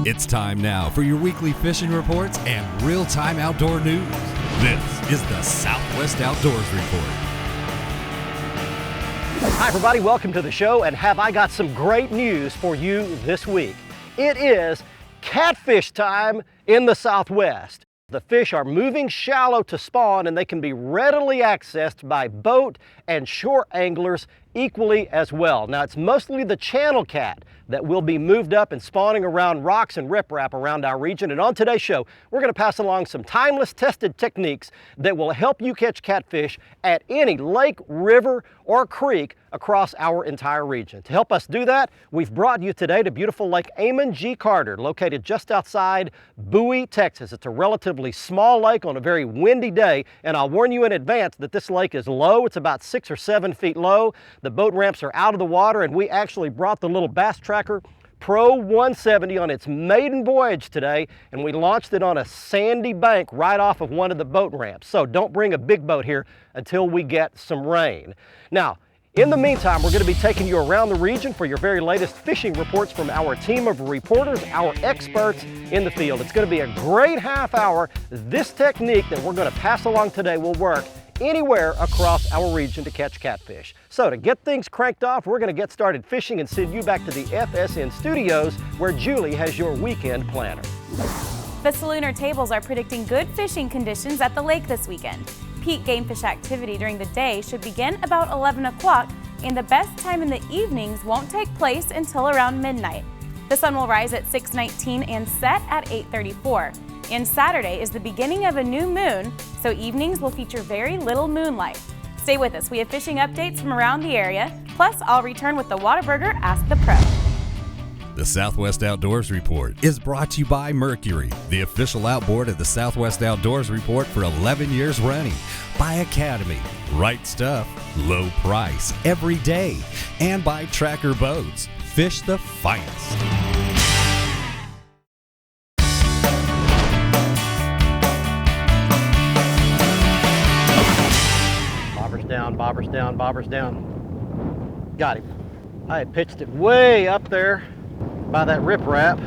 It's time now for your weekly fishing reports and real-time outdoor news. This is the Southwest Outdoors Report. Hi everybody, welcome to the show, and have I got some great news for you this week. It is catfish time in the Southwest. The fish are moving shallow to spawn, and they can be readily accessed by boat and shore anglers equally as well. Now, it's mostly the channel cat that will be moved up and spawning around rocks and riprap around our region. And on today's show, we're going to pass along some timeless tested techniques that will help you catch catfish at any lake, river, or creek across our entire region. To help us do that, we've brought you today to beautiful Lake Amon G. Carter, located just outside Bowie, Texas. It's a relatively small lake on a very windy day, and I'll warn you in advance that this lake is low. It's about 6 or 7 feet low. The boat ramps are out of the water, and we actually brought the little Bass Tracker Pro 170 on its maiden voyage today, and we launched it on a sandy bank right off of one of the boat ramps. So don't bring a big boat here until we get some rain. Now, in the meantime, we're going to be taking you around the region for your very latest fishing reports from our team of reporters, our experts in the field. It's going to be a great half hour. This technique that we're going to pass along today will work anywhere across our region to catch catfish. So to get things cranked off, we're going to get started fishing and send you back to the FSN studios where Julie has your weekend planner. The Salooner tables are predicting good fishing conditions at the lake this weekend. Peak game fish activity during the day should begin about 11 o'clock, and the best time in the evenings won't take place until around midnight. The sun will rise at 6:19 and set at 8:34. And Saturday is the beginning of a new moon, so evenings will feature very little moonlight. Stay with us. We have fishing updates from around the area. Plus, I'll return with the Whataburger Ask the Pro. The Southwest Outdoors Report is brought to you by Mercury, the official outboard of the Southwest Outdoors Report for 11 years running. By Academy, right stuff, low price, every day. And by Tracker Boats, fish the finest. Down, bobbers down, bobbers down. Got him. I had pitched it way up there by that riprap.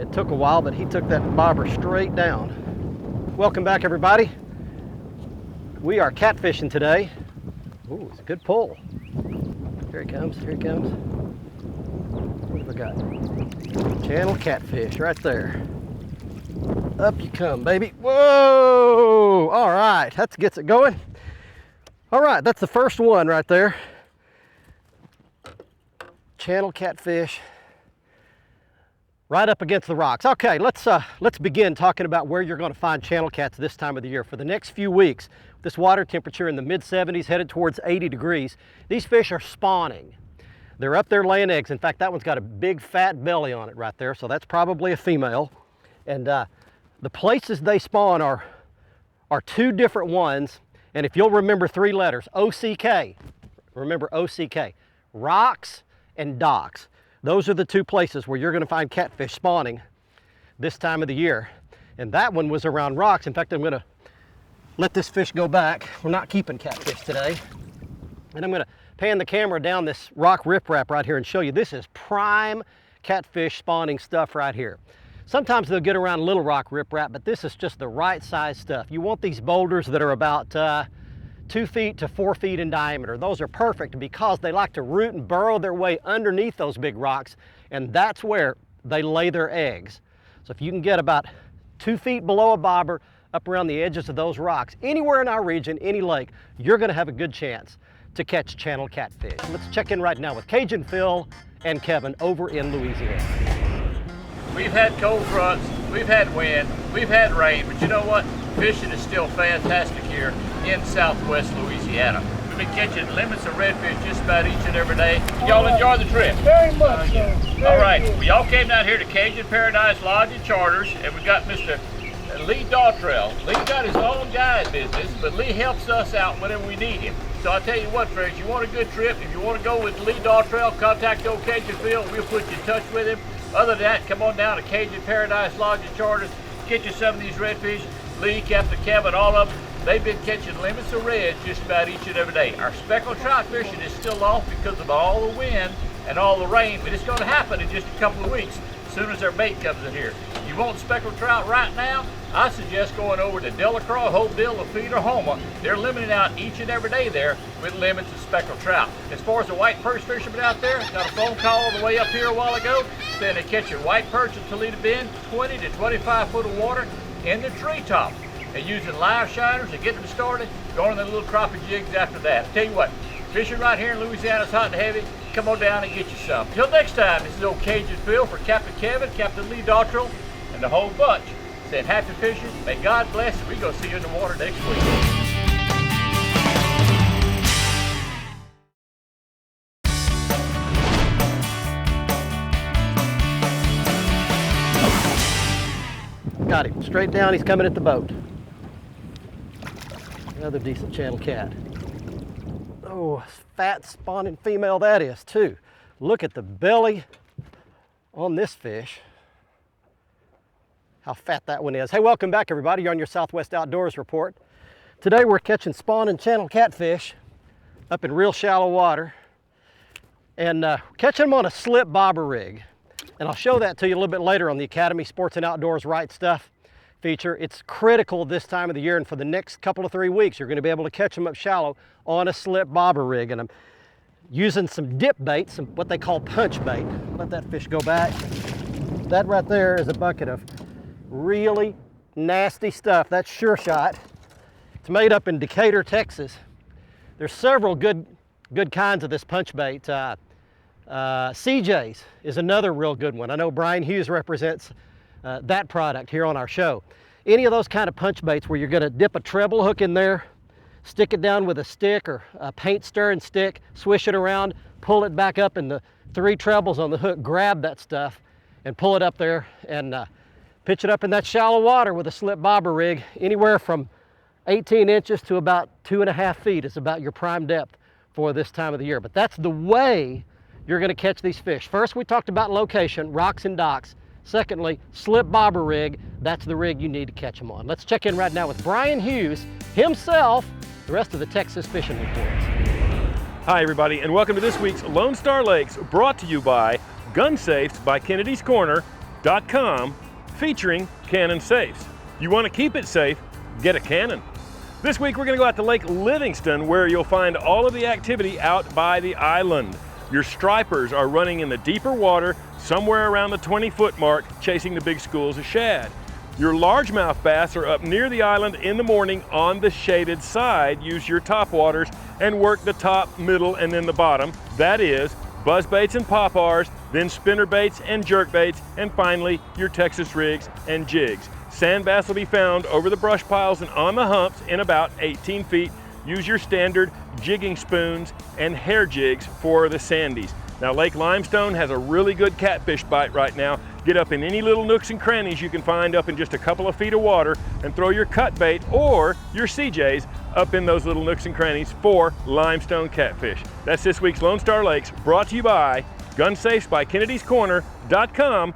It took a while, but he took that bobber straight down. Welcome back, everybody. We are catfishing today. Ooh, it's a good pull. Here he comes, here he comes. What have I got? Channel catfish right there. Up you come, baby. Whoa! All right, that gets it going. All right, that's the first one right there. Channel catfish, right up against the rocks. Okay, let's begin talking about where you're going to find channel cats this time of the year. For the next few weeks, this water temperature in the mid-70s, headed towards 80 degrees, these fish are spawning. They're up there laying eggs. In fact, that one's got a big fat belly on it right there, so that's probably a female. And the places they spawn are two different ones. And if you'll remember 3 letters, O-C-K, remember O-C-K, rocks and docks. Those are the 2 places where you're going to find catfish spawning this time of the year. And that one was around rocks. In fact, I'm going to let this fish go back. We're not keeping catfish today. And I'm going to pan the camera down this rock riprap right here and show you this is prime catfish spawning stuff right here. Sometimes they'll get around little rock riprap, but this is just the right size stuff. You want these boulders that are about 2 feet to 4 feet in diameter. Those are perfect because they like to root and burrow their way underneath those big rocks, and that's where they lay their eggs. So if you can get about 2 feet below a bobber, up around the edges of those rocks, anywhere in our region, any lake, you're gonna have a good chance to catch channel catfish. Let's check in right now with Cajun Phil and Kevin over in Louisiana. We've had cold fronts, we've had wind, we've had rain, but you know what? Fishing is still fantastic here in Southwest Louisiana. We've been catching limits of redfish just about each and every day. Y'all enjoy the trip? Very much so. All right, well, y'all came down here to Cajun Paradise Lodge and Charters, and we got Mr. Lee Dawtrell. Lee got his own guide business, but Lee helps us out whenever we need him. So I tell you what, friends, you want a good trip, if you want to go with Lee Dawtrell, contact old Cajun Phil, we'll put you in touch with him. Other than that, come on down to Cajun Paradise Lodge and Charters, get you some of these redfish. Lee, Captain Kevin, all of them, they've been catching limits of reds just about each and every day. Our speckled trout fishing is still off because of all the wind and all the rain, but it's going to happen in just a couple of weeks as soon as our bait comes in here. You want speckled trout right now? I suggest going over to Delacroix, Hopeville, Lafitte, or Houma. They're limiting out each and every day there with limits of speckled trout. As far as the white perch fishermen out there, got a phone call on the way up here a while ago saying they're catching white perch in Toledo Bend, 20 to 25 foot of water in the treetop. They're using live shiners to get them started, going on the little crappie jigs after that. I tell you what, fishing right here in Louisiana is hot and heavy. Come on down and get you some. Till next time, this is old Cajun Phil for Captain Kevin, Captain Lee Dottrell, and the whole bunch. Saying happy fishing, may God bless, and we're going to see you in the water next week. Got him, straight down, he's coming at the boat. Another decent channel cat. Oh, fat spawning female that is too. Look at the belly on this fish. How fat that one is. Hey, welcome back everybody. You're on your Southwest Outdoors Report. Today we're catching spawning channel catfish up in real shallow water and catching them on a slip bobber rig. And I'll show that to you a little bit later on the Academy Sports and Outdoors Right Stuff feature. It's critical this time of the year, and for the next couple of 3 weeks you're going to be able to catch them up shallow on a slip bobber rig. And I'm using some dip bait, some what they call punch bait. Let that fish go back. That right there is a bucket of really nasty stuff. That's Sure Shot. It's made up in Decatur, Texas. There's several good kinds of this punch bait. CJ's is another real good one. I know Brian Hughes represents that product here on our show. Any of those kind of punch baits where you're going to dip a treble hook in there, stick it down with a stick or a paint stirring stick, swish it around, pull it back up, and the 3 trebles on the hook grab that stuff and pull it up there and pitch it up in that shallow water with a slip bobber rig. Anywhere from 18 inches to about 2.5 feet is about your prime depth for this time of the year. But that's the way you're going to catch these fish. First, we talked about location, rocks and docks. Secondly, slip bobber rig. That's the rig you need to catch them on. Let's check in right now with Brian Hughes himself, the rest of the Texas Fishing Reports. Hi everybody, and welcome to this week's Lone Star Lakes, brought to you by Gun Safes by Kennedy'sCorner.com, featuring Cannon Safes. You want to keep it safe? Get a Cannon. This week we're going to go out to Lake Livingston, where you'll find all of the activity out by the island. Your stripers are running in the deeper water, somewhere around the 20-foot mark, chasing the big schools of shad. Your largemouth bass are up near the island in the morning on the shaded side. Use your top waters and work the top, middle, and then the bottom. That is buzz baits and poppars, then spinner baits and jerk baits, and finally your Texas rigs and jigs. Sand bass will be found over the brush piles and on the humps in about 18 feet. Use your standard jigging spoons and hair jigs for the sandies. Now, Lake Limestone has a really good catfish bite right now. Get up in any little nooks and crannies you can find up in just a couple of feet of water and throw your cut bait or your CJs up in those little nooks and crannies for limestone catfish. That's this week's Lone Star Lakes, brought to you by Gun Safes by Kennedy'sCorner.com.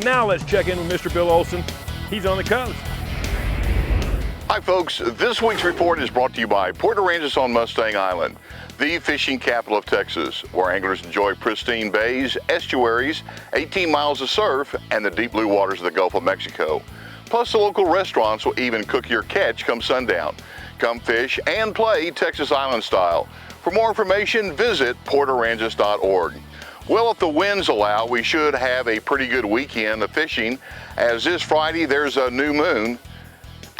Now let's check in with Mr. Bill Olson. He's on the coast. Hi folks, this week's report is brought to you by Port Aransas on Mustang Island, the fishing capital of Texas, where anglers enjoy pristine bays, estuaries, 18 miles of surf, and the deep blue waters of the Gulf of Mexico. Plus, the local restaurants will even cook your catch come sundown. Come fish and play Texas Island style. For more information, visit portaransas.org. Well, if the winds allow, we should have a pretty good weekend of fishing, as this Friday there's a new moon.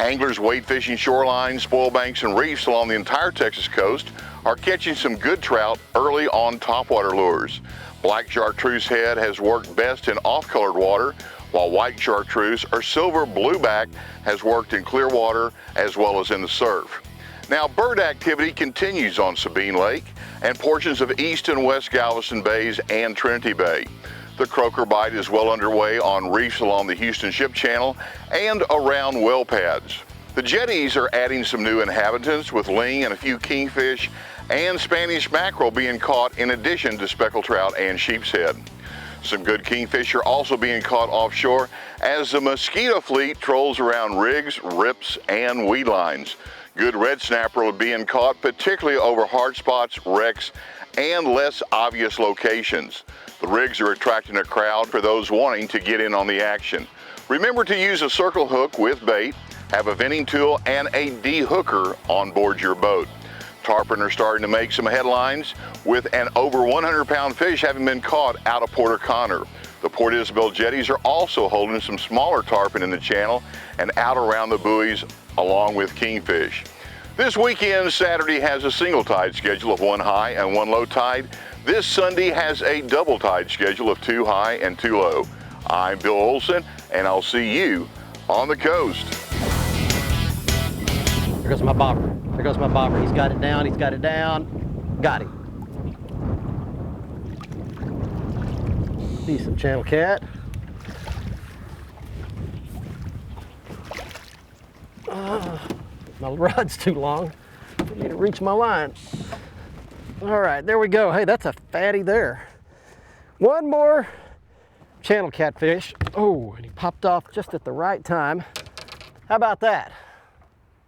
Anglers wade fishing shorelines, spoil banks, and reefs along the entire Texas coast are catching some good trout early on topwater lures. Black chartreuse head has worked best in off-colored water, while white chartreuse or silver blueback has worked in clear water as well as in the surf. Now, bird activity continues on Sabine Lake and portions of East and West Galveston Bays and Trinity Bay. The croaker bite is well underway on reefs along the Houston Ship Channel and around well pads. The jetties are adding some new inhabitants, with ling and a few kingfish and Spanish mackerel being caught in addition to speckled trout and sheep's head. Some good kingfish are also being caught offshore as the mosquito fleet trolls around rigs, rips, and weed lines. Good red snapper are being caught, particularly over hard spots, wrecks, and less obvious locations. The rigs are attracting a crowd for those wanting to get in on the action. Remember to use a circle hook with bait, have a venting tool, and a de-hooker on board your boat. Tarpon are starting to make some headlines with an over 100-pound fish having been caught out of Port O'Connor. The Port Isabel jetties are also holding some smaller tarpon in the channel and out around the buoys along with kingfish. This weekend, Saturday has a single tide schedule of 1 high and 1 low tide. This Sunday has a double tide schedule of 2 high and 2 low. I'm Bill Olson, and I'll see you on the coast. There goes my bobber. There goes my bobber. He's got it down. He's got it down. Got him. Decent channel cat. My rod's too long for me to reach my line. All right, there we go. Hey, that's a fatty there. One more channel catfish. Oh, and he popped off just at the right time. How about that?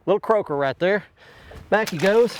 Little croaker right there. Back he goes.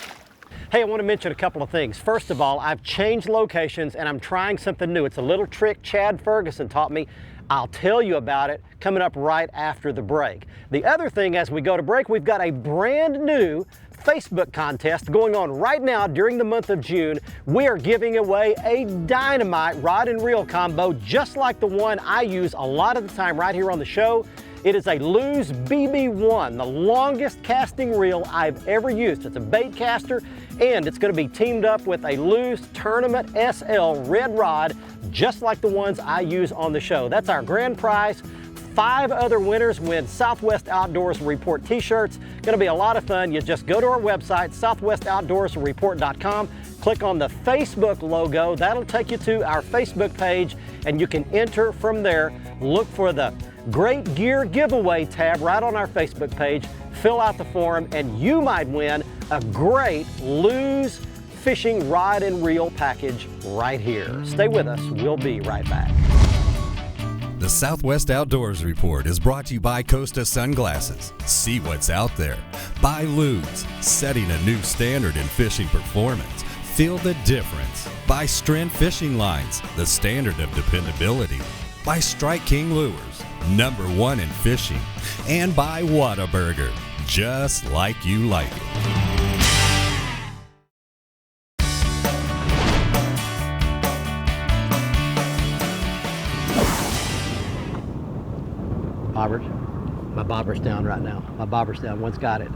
Hey, I want to mention a couple of things. First of all, I've changed locations and I'm trying something new. It's a little trick Chad Ferguson taught me. I'll tell you about it coming up right after the break. The other thing, as we go to break, we've got a brand new Facebook contest going on right now during the month of June. We are giving away a dynamite rod and reel combo just like the one I use a lot of the time right here on the show. It is a Lew's BB1, the longest casting reel I've ever used. It's a bait caster, and it's going to be teamed up with a Lew's Tournament SL red rod, just like the ones I use on the show. That's our grand prize. 5 other winners win Southwest Outdoors Report t-shirts. Going to be a lot of fun. You just go to our website, southwestoutdoorsreport.com, click on the Facebook logo. That'll take you to our Facebook page, and you can enter from there. Look for the Great Gear Giveaway tab right on our Facebook page. Fill out the form, and you might win a great Lew's fishing rod and reel package right here. Stay with us. We'll be right back. The Southwest Outdoors Report is brought to you by Costa Sunglasses. See what's out there. By Lew's, setting a new standard in fishing performance. Feel the difference. By Strand Fishing Lines, the standard of dependability. By Strike King Lures, #1 in fishing. And by Whataburger, just like you like it. Bobbers. My bobber's down right now. My bobber's down. One's got it.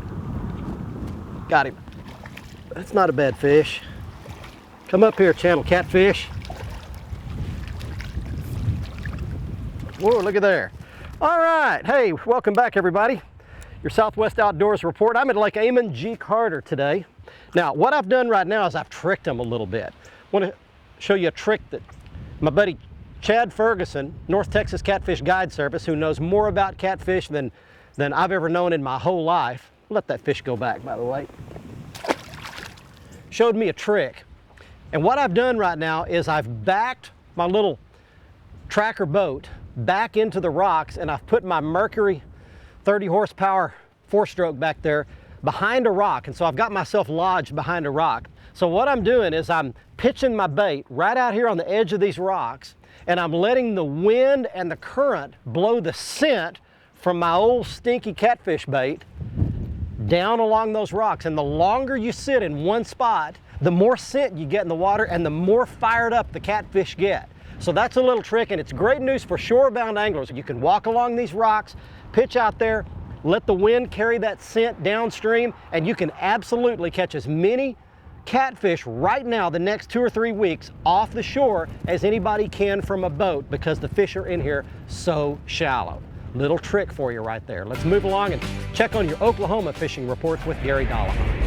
Got him. That's not a bad fish. Come up here, channel catfish. Whoa, look at there. All right. Hey, welcome back, everybody. Your Southwest Outdoors Report. I'm at Lake Amon G. Carter today. Now, what I've done right now is I've tricked them a little bit. I want to show you a trick that my buddy Chad Ferguson, North Texas Catfish Guide Service, who knows more about catfish than I've ever known in my whole life. Let that fish go back, by the way. Showed me a trick. And what I've done right now is I've backed my little tracker boat back into the rocks, and I've put my Mercury 30 horsepower 4-stroke back there behind a rock. And so I've got myself lodged behind a rock. So what I'm doing is I'm pitching my bait right out here on the edge of these rocks, and I'm letting the wind and the current blow the scent from my old stinky catfish bait down along those rocks. And the longer you sit in one spot, the more scent you get in the water and the more fired up the catfish get. So that's a little trick, and it's great news for shorebound anglers. You can walk along these rocks, pitch out there, let the wind carry that scent downstream, and you can absolutely catch as many catfish right now the next 2 or 3 weeks off the shore as anybody can from a boat, because the fish are in here so shallow. Little trick for you right there. Let's move along and check on your Oklahoma fishing reports with Gary Dollahan.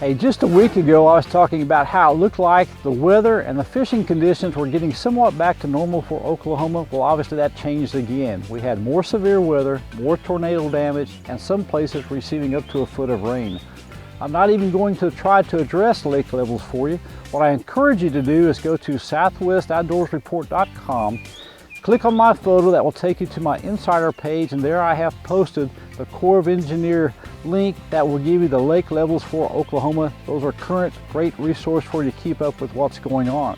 Hey, just a week ago I was talking about how it looked like the weather and the fishing conditions were getting somewhat back to normal for Oklahoma. Well, obviously that changed again. We had more severe weather, more tornado damage, and some places receiving up to a foot of rain. I'm not even going to try to address lake levels for you. What I encourage you to do is go to southwestoutdoorsreport.com, click on my photo. That will take you to my insider page, and there I have posted the Corps of Engineer link that will give you the lake levels for Oklahoma. Those are current, great resource for you to keep up with what's going on.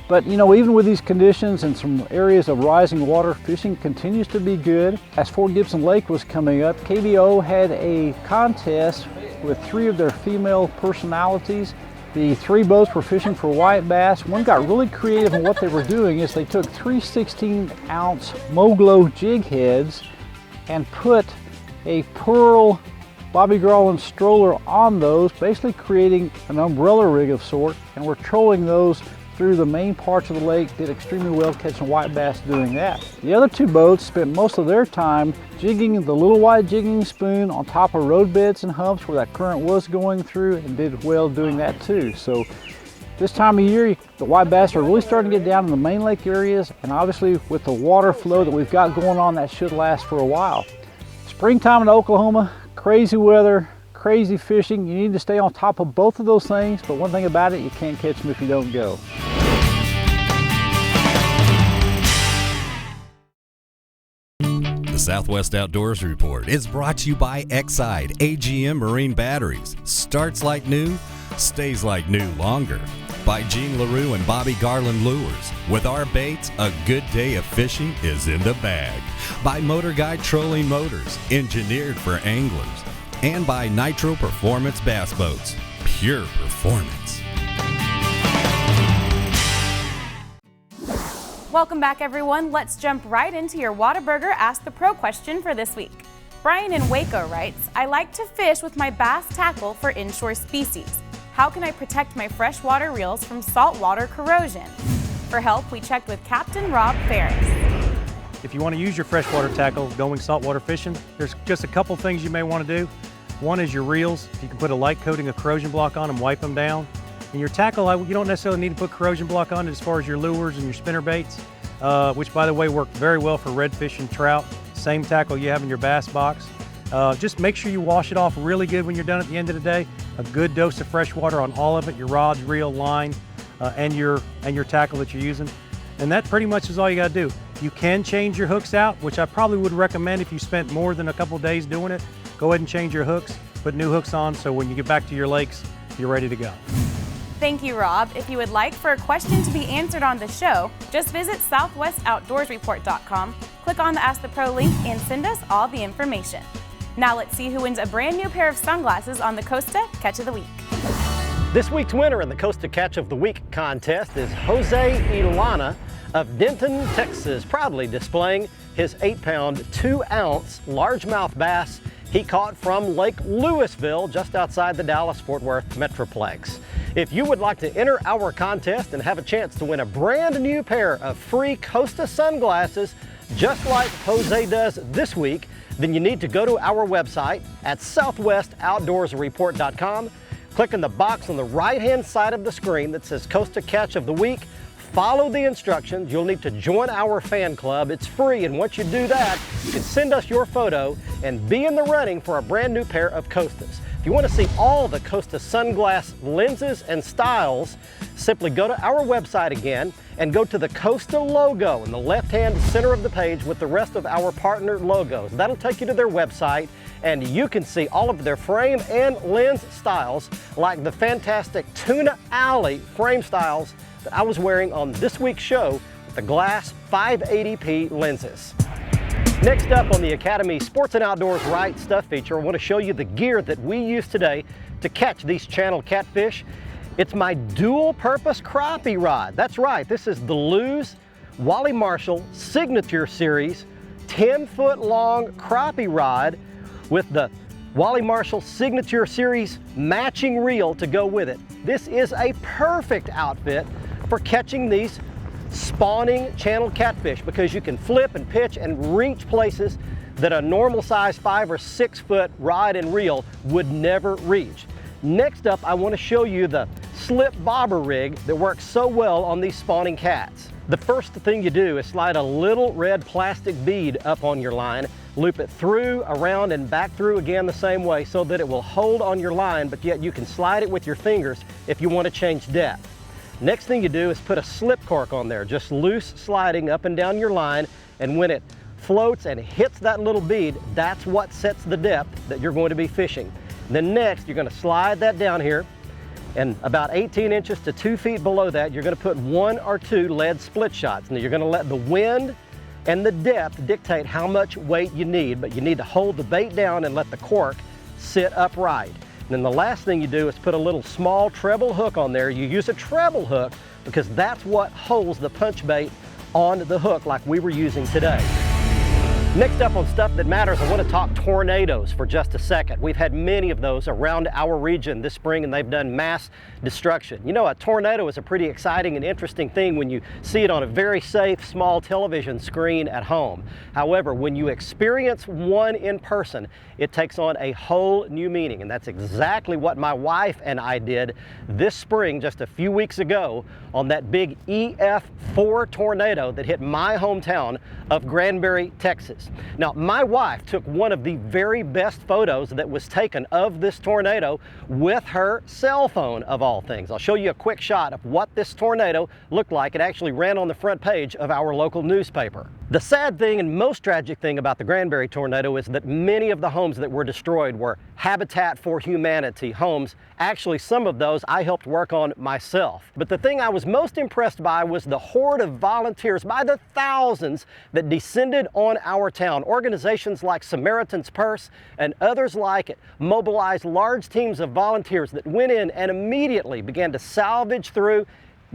But you know, even with these conditions and some areas of rising water, fishing continues to be good. As Fort Gibson Lake was coming up, KBO had a contest with 3 of their female personalities. The 3 boats were fishing for white bass. One got really creative, and what they were doing is they took 3 16-ounce Moglo jig heads and put a pearl Bobby Garland stroller on those, basically creating an umbrella rig of sort, and we're trolling those through the main parts of the lake. Did extremely well catching white bass doing that. The other 2 boats spent most of their time jigging the little white jigging spoon on top of road beds and humps where that current was going through, and did well doing that too. So this time of year, the white bass are really starting to get down in the main lake areas, and obviously with the water flow that we've got going on, that should last for a while. Springtime in Oklahoma, crazy weather, crazy fishing. You need to stay on top of both of those things, but one thing about it, you can't catch them if you don't go. The Southwest Outdoors Report is brought to you by Exide AGM Marine Batteries. Starts like new, stays like new longer. By Gene LaRue and Bobby Garland Lures. With our baits, a good day of fishing is in the bag. By Motor Guide Trolling Motors, engineered for anglers. And by Nitro Performance Bass Boats, pure performance. Welcome back, everyone. Let's jump right into your Whataburger Ask the Pro question for this week. Brian in Waco writes, I like to fish with my bass tackle for inshore species. How can I protect my freshwater reels from saltwater corrosion? For help, we checked with Captain Rob Ferris. If you want to use your freshwater tackle going saltwater fishing, there's just a couple things you may want to do. One is your reels. If you can put a light coating of corrosion block on them, wipe them down. And your tackle, you don't necessarily need to put corrosion block on it as far as your lures and your spinner baits, which by the way work very well for redfish and trout. Same tackle you have in your bass box. Just make sure you wash it off really good when you're done at the end of the day. A good dose of fresh water on all of it, your rods, reel, line, and your tackle that you're using. And that pretty much is all you got to do. You can change your hooks out, which I probably would recommend if you spent more than a couple days doing it. Go ahead and change your hooks, put new hooks on, so when you get back to your lakes, you're ready to go. Thank you, Rob. If you would like for a question to be answered on the show, just visit southwestoutdoorsreport.com, click on the Ask the Pro link, and send us all the information. Now let's see who wins a brand new pair of sunglasses on the Costa Catch of the Week. This week's winner in the Costa Catch of the Week contest is Jose Ilana of Denton, Texas, proudly displaying his 8-pound, 2-ounce largemouth bass he caught from Lake Louisville, just outside the Dallas-Fort Worth Metroplex. If you would like to enter our contest and have a chance to win a brand new pair of free Costa sunglasses, just like Jose does this week, then you need to go to our website at southwestoutdoorsreport.com, click in the box on the right-hand side of the screen that says Costa Catch of the Week, follow the instructions. You'll need to join our fan club. It's free, and once you do that, you can send us your photo and be in the running for a brand new pair of Costas. If you want to see all the Costa sunglass lenses and styles, simply go to our website again and go to the Costa logo in the left-hand center of the page with the rest of our partner logos. That'll take you to their website, and you can see all of their frame and lens styles, like the fantastic Tuna Alley frame styles that I was wearing on this week's show with the glass 580p lenses. Next up on the Academy Sports and Outdoors Right Stuff feature, I want to show you the gear that we use today to catch these channel catfish. It's my dual-purpose crappie rod. That's right, this is the Lew's Wally Marshall Signature Series 10-foot long crappie rod with the Wally Marshall Signature Series matching reel to go with it. This is a perfect outfit for catching these spawning channel catfish because you can flip and pitch and reach places that a normal size 5 or 6 foot rod and reel would never reach. Next up, I want to show you the slip bobber rig that works so well on these spawning cats. The first thing you do is slide a little red plastic bead up on your line, loop it through, around, and back through again the same way so that it will hold on your line, but yet you can slide it with your fingers if you want to change depth. Next thing you do is put a slip cork on there, just loose sliding up and down your line, and when it floats and hits that little bead, that's what sets the depth that you're going to be fishing. Then next, you're going to slide that down here, and about 18 inches to 2 feet below that, you're going to put 1 or 2 lead split shots. Now you're going to let the wind and the depth dictate how much weight you need, but you need to hold the bait down and let the cork sit upright. And then the last thing you do is put a little small treble hook on there. You use a treble hook because that's what holds the punch bait on the hook like we were using today. Next up on Stuff That Matters, I want to talk tornadoes for just a second. We've had many of those around our region this spring, and they've done mass destruction. You know, a tornado is a pretty exciting and interesting thing when you see it on a very safe, small television screen at home. However, when you experience one in person, it takes on a whole new meaning, and that's exactly what my wife and I did this spring just a few weeks ago on that big EF4 tornado that hit my hometown of Granbury, Texas. Now, my wife took one of the very best photos that was taken of this tornado with her cell phone, of all things. I'll show you a quick shot of what this tornado looked like. It actually ran on the front page of our local newspaper. The sad thing and most tragic thing about the Granbury tornado is that many of the homes that were destroyed were Habitat for Humanity homes. Actually, some of those I helped work on myself. But the thing I was most impressed by was the horde of volunteers, by the thousands, that descended on our town. Organizations like Samaritan's Purse and others like it mobilized large teams of volunteers that went in and immediately began to salvage through,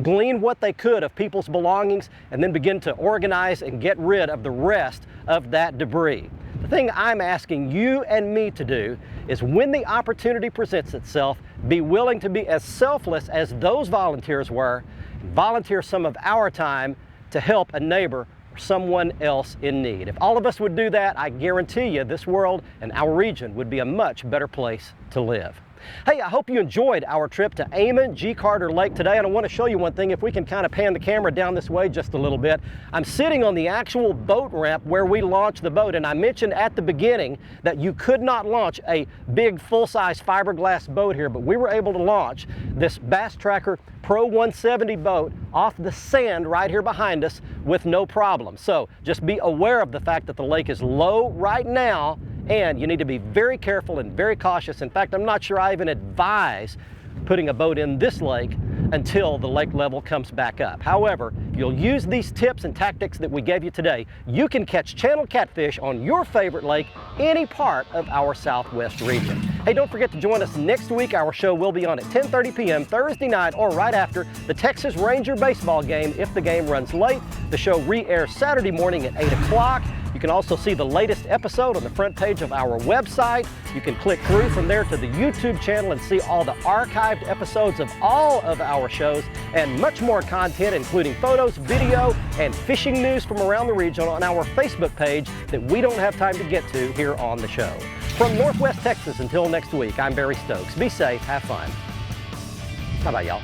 glean what they could of people's belongings, and then begin to organize and get rid of the rest of that debris. The thing I'm asking you and me to do is, when the opportunity presents itself, be willing to be as selfless as those volunteers were, and volunteer some of our time to help a neighbor or someone else in need. If all of us would do that, I guarantee you this world and our region would be a much better place to live. Hey, I hope you enjoyed our trip to Amon G. Carter Lake today, and I want to show you one thing. If we can kind of pan the camera down this way just a little bit, I'm sitting on the actual boat ramp where we launched the boat, and I mentioned at the beginning that you could not launch a big full-size fiberglass boat here, but we were able to launch this Bass Tracker Pro 170 boat off the sand right here behind us with no problem. So just be aware of the fact that the lake is low right now, and you need to be very careful and very cautious. In fact, I'm not sure I even advise putting a boat in this lake until the lake level comes back up. However, if you'll use these tips and tactics that we gave you today, you can catch channel catfish on your favorite lake any part of our Southwest region. Hey, don't forget to join us next week. Our show will be on at 10:30 p.m. Thursday night, or right after the Texas Ranger baseball game if the game runs late. The show re-airs Saturday morning at 8 o'clock. You can also see the latest episode on the front page of our website. You can click through from there to the YouTube channel and see all the archived episodes of all of our shows, and much more content, including photos, video, and fishing news from around the region on our Facebook page that we don't have time to get to here on the show. From Northwest Texas, until next week, I'm Barry Stokes. Be safe, have fun. Bye-bye, y'all.